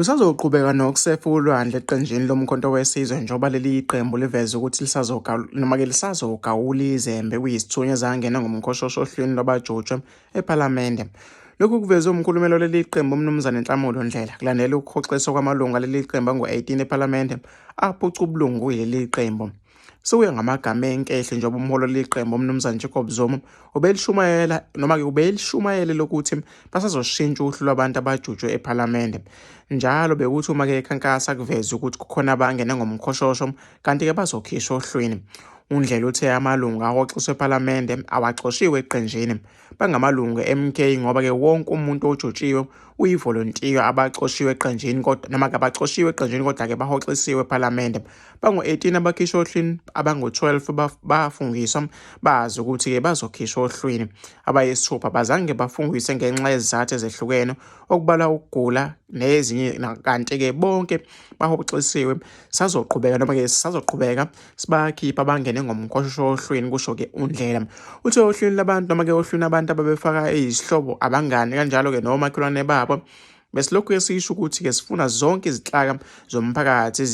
Usazoqhubeka nokusefa ulwandle eqenjini lomkhonto wesizwe njengoba leli qembu liveza ukuthi lisazogawula izembe kuyisithunywa ezangena ngomkhoshosho ohlwini lwabajutshwa ePhalamende. Lokhu kuvezwe umkhulumeli waleli qembu uMnumzane Nhlamulo Ndlela kulandela ukuhoxiswa kwamalungu aleli qembu angu-18 ePhalamende aphuca ubulungu yileli qembu. Sekuya ngamagama enkehle njengoba umholi waleli qembu uMnumzane Jacob Zuma ubelishumayele lokuthi basazoshintsha uhlu lwabantu abajutshwe ePhalamende. Njalo bekuthi uma-ke ekhankasa kuveza ukuthi kukhona abangena ngomkhoshosho kanti-ke bazokhishwa ohlwini. UNdlela uthe amalungu ahoxiswe ePhalamende awaxoshiwe eqenjini. Bangamalungu MK ngoba-ke wonke umuntu ojutshiwe uyivolontiya abaxoshiwe eqenjini noma-ke abaxoshiwe eqenjini kodwa-ke bahoxisiwe ePhalamende. Bangu-18 abakhishwa ohlwini, abangu-12 bafungiswa bazi ukuthi-ke bazokhishwa ohlwini. Abayisithupha bazange bafungiswe ngenxa yezizathu ezehlukene okubalwa ukugula nezinye, kanti-ke bonke bahoxisiwe. Sisazoqhubeka sibakhipha abangene ngomkhoshosho ohlwini, kusho-ke uNdlela. Uthe ohlwini labantu noma-ke ohlwini abantu ababefaka izihlobo, abangani kanjalo-ke nomakhelwane babo. Besilokhu sisho ukuthi-ke sifuna zonke izinhlaka zomphakathi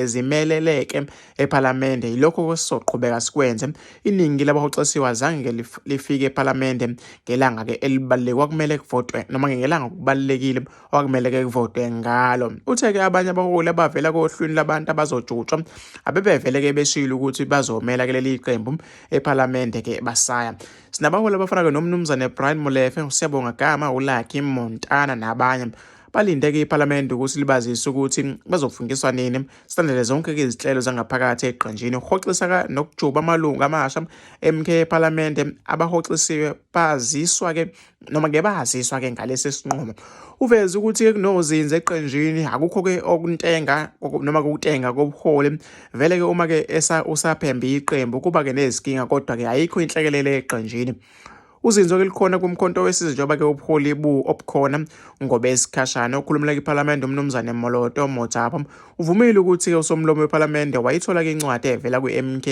zimeleleke ePhalamende. Yilokho sizoqhubeka sikwenze. Iningi labahoxisiwe azange lifike ePhalamende ngelanga-ke elibaluleke kwakumele kuvotwe noma-ke ngelanga okubalulekile okwakumele-ke kuvotwe ngalo. Uthe-ke abanye abaholi abavela kohlwini labantu abazojutshwa abebevele-ke beshilo ukuthi bazomela-ke leli qembu ePhalamende-ke basaya. Sinabaholi abafana-ke noMnumzane Brian Molefe, uSiyabonga Gama, uLucky Montana nabanye. Balinde-ke iPhalamende ukuthi libazise ukuthi bazofungiswa nini. Silandele zonke-ke izinhlelo zangaphakathi eqenjini ukuhoxisa nokujuba amalungu amasha MK ePhalamende abahoxisiwe baziswa-ke noma-ke baziswa-ke ngalesi sinqumo. Uveze ukuthi-ke kunozinze eqenjini akukho-ke okuntenga noma kutenga kobuholi. Vele-ke uma-ke usaphembe iqembu kuba-ke nezinkinga kodwa-ke ayikho inhlekelele eqenjini. Uzinzo-ke likhona kumkhonto wesizwe njengoba-ke ubuholi obukhona ngobesikhashana. Okhulumela iPhalamende uMnumzane Moloto Motshapa uvumile ukuthi-ke usomlomo wePhalamende wayithola-ke incwadi evela kwi-MK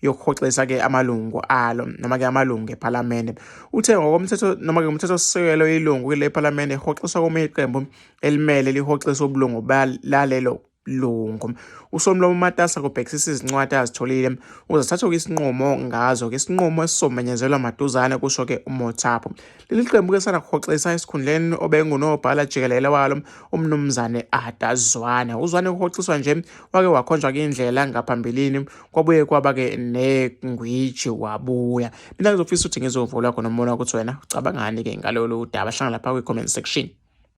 yokuhoxisa-ke amalungu alo noma-ke amalungu ePhalamende. Uthe ngokomthetho noma-ke umthethosisekelo ilungu lePhalamende ehoxiswa komunye iqembu elimele lihoxisa ubulungu balalelo lungu. Usomlomo Matasa kubhekisisa izincwadi azitholile uzathatha isinqumo ngazo-ke, isinqumo esizomenyezelwa maduzane, kusho-ke uMotshapa. Leli qembu-ke sanakuhoxisa esikhundleni obengunobhala jikelele walo uMnumzane Ada Zwane. UZwane uhoxiswa nje wake wakhonjwa-ke indlela ngaphambilini kwabuye kwaba-ke negwiji wabuya. Mina ngizofisa ukuthi ngizovula khona umbono wakho ukuthi wena ucabangani-ke ngalolu daba. Hlangana lapha kwi-comment section.